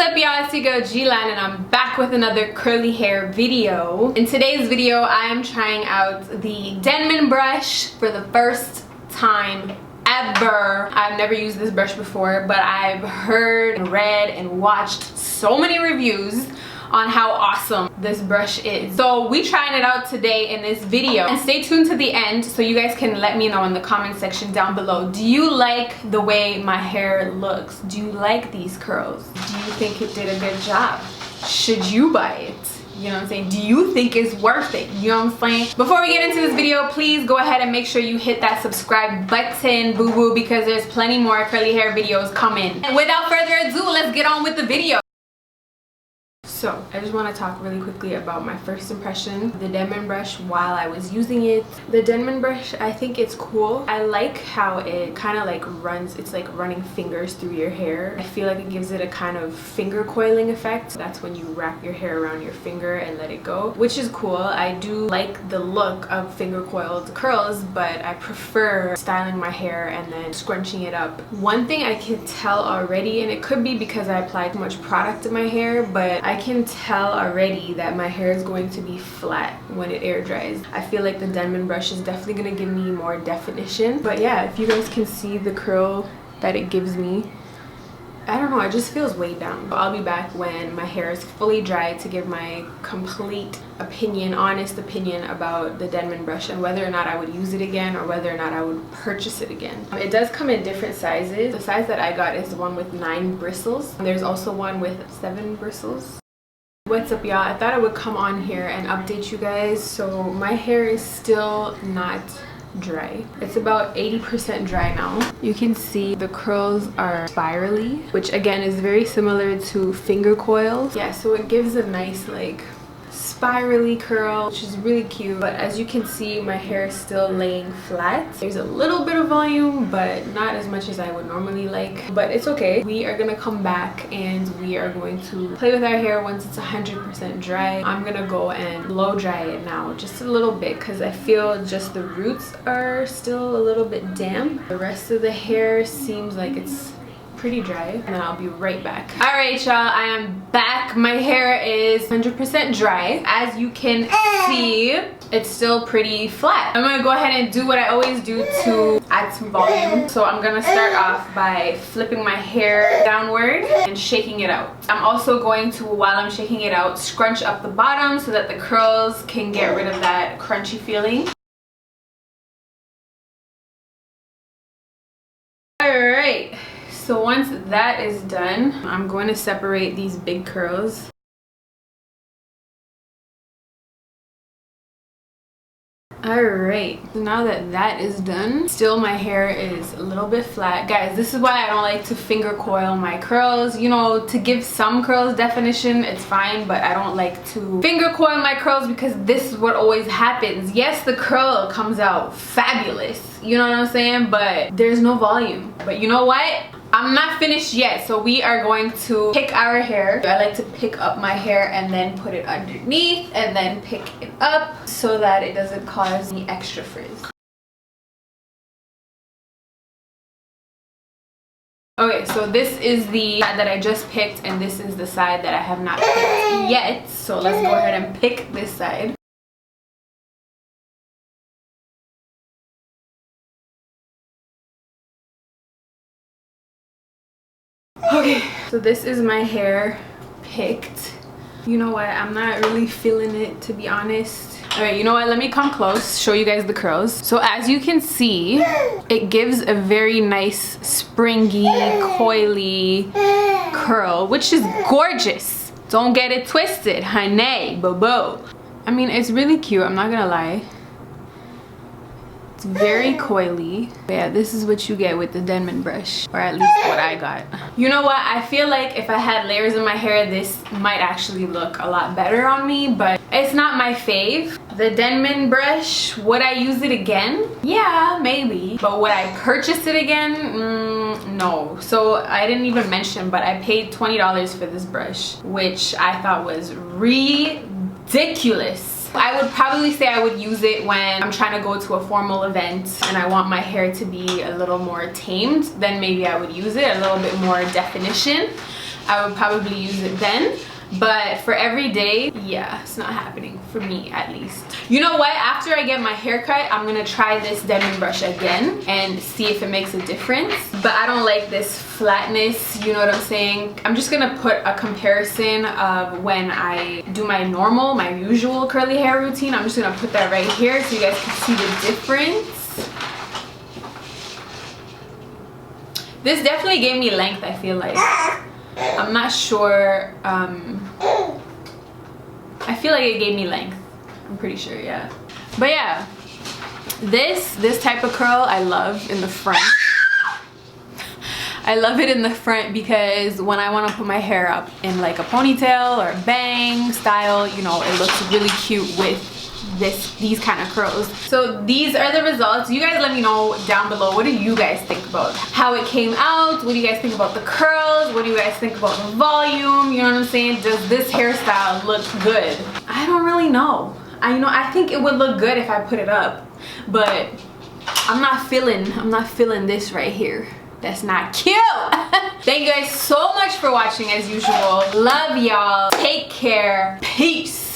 up, y'all? It's your girl G-Lan and I'm back with another curly hair video. In today's video, I am trying out the Denman brush for the first time ever. I've never used this brush before, but I've heard and read and watched so many reviews on how awesome this brush is. So we trying it out today in this video, and stay tuned to the end so you guys can let me know in the comment section down below. Do you like the way my hair looks? Do you like these curls? Do you think it did a good job? Should you buy it? You know what I'm saying? Do you think it's worth it? You know what I'm saying? Before we get into this video, please go ahead and make sure you hit that subscribe button, boo-boo, because there's plenty more curly hair videos coming. And without further ado, let's get on with the video. So I just want to talk really quickly about my first impression of the Denman brush while I was using it. The Denman brush, I think it's cool. I like how it kind of like runs, it's like running fingers through your hair. I feel like it gives it a kind of finger coiling effect. That's when you wrap your hair around your finger and let it go, which is cool. I do like the look of finger coiled curls, but I prefer styling my hair and then scrunching it up. One thing I can tell already, and it could be because I applied too much product to my hair, but I can tell already that my hair is going to be flat when it air dries. I feel like the Denman brush is definitely going to give me more definition. But yeah, if you guys can see the curl that it gives me, I don't know, it just feels weighed down. I'll be back when my hair is fully dry to give my complete opinion, honest opinion about the Denman brush and whether or not I would use it again or whether or not I would purchase it again. It does come in different sizes. The size that I got is the one with 9 bristles. There's also one with 7 bristles. What's up, y'all? I thought I would come on here and update you guys. So my hair is still not dry. It's about 80% dry now. You can see the curls are spirally, which again is very similar to finger coils. Yeah, so it gives a nice like spirally curl, which is really cute. But as you can see, my hair is still laying flat. There's a little bit of volume, but not as much as I would normally like, but it's okay. We are gonna come back and we are going to play with our hair once it's 100% dry. I'm gonna go and blow dry it now just a little bit because I feel just the roots are still a little bit damp. The rest of the hair seems like it's pretty dry, and then I'll be right back. All right, y'all, I am back. My hair is 100% dry. As you can see, it's still pretty flat. I'm gonna go ahead and do what I always do to add some volume. So I'm gonna start off by flipping my hair downward and shaking it out. I'm also going to, while I'm shaking it out, scrunch up the bottom so that the curls can get rid of that crunchy feeling. All right. So once that is done, I'm going to separate these big curls. Alright, so now that that is done, still my hair is a little bit flat. Guys, this is why I don't like to finger coil my curls. You know, to give some curls definition, it's fine, but I don't like to finger coil my curls because this is what always happens. Yes, the curl comes out fabulous, you know what I'm saying, but there's no volume. But you know what? I'm not finished yet, so we are going to pick our hair. I like to pick up my hair and then put it underneath and then pick it up so that it doesn't cause any extra frizz. Okay, so this is the side that I just picked and this is the side that I have not picked yet. So let's go ahead and pick this side. Okay, so this is my hair picked. You know what, I'm not really feeling it, to be honest. All right, you know what, let me come close, show you guys the curls. So as you can see, it gives a very nice springy, coily curl, which is gorgeous. Don't get it twisted, honey, boo-boo. I mean, it's really cute, I'm not gonna lie. It's very coily. But yeah, this is what you get with the Denman brush, or at least what I got. You know what, I feel like if I had layers in my hair, this might actually look a lot better on me, but it's not my fave. The Denman brush, would I use it again? Yeah, maybe. But would I purchase it again? No. So I didn't even mention, but I paid $20 for this brush, which I thought was ridiculous. I would probably say I would use it when I'm trying to go to a formal event and I want my hair to be a little more tamed. Then maybe I would use it, a little bit more definition. I would probably use it then. But for every day, yeah, it's not happening for me, at least. You know what? After I get my hair cut, I'm gonna try this Denman brush again and see if it makes a difference. But I don't like this flatness, you know what I'm saying? I'm just gonna put a comparison of when I do my normal, my usual curly hair routine. I'm just gonna put that right here so you guys can see the difference. This definitely gave me length, I feel like. I'm not sure. I feel like it gave me length. I'm pretty sure, yeah. But yeah, this type of curl I love in the front. I love it in the front because when I want to put my hair up in like a ponytail or a bang style, you know, it looks really cute with these kind of curls. So these are the results. You guys let me know down below, what do you guys think about how it came out? What do you guys think about the curls? What do you guys think about the volume? You know what I'm saying? Does this hairstyle look good? I don't really know. I think it would look good if I put it up, but I'm not feeling this right here. That's not cute. Thank you guys so much for watching as usual. Love y'all. Take care. Peace.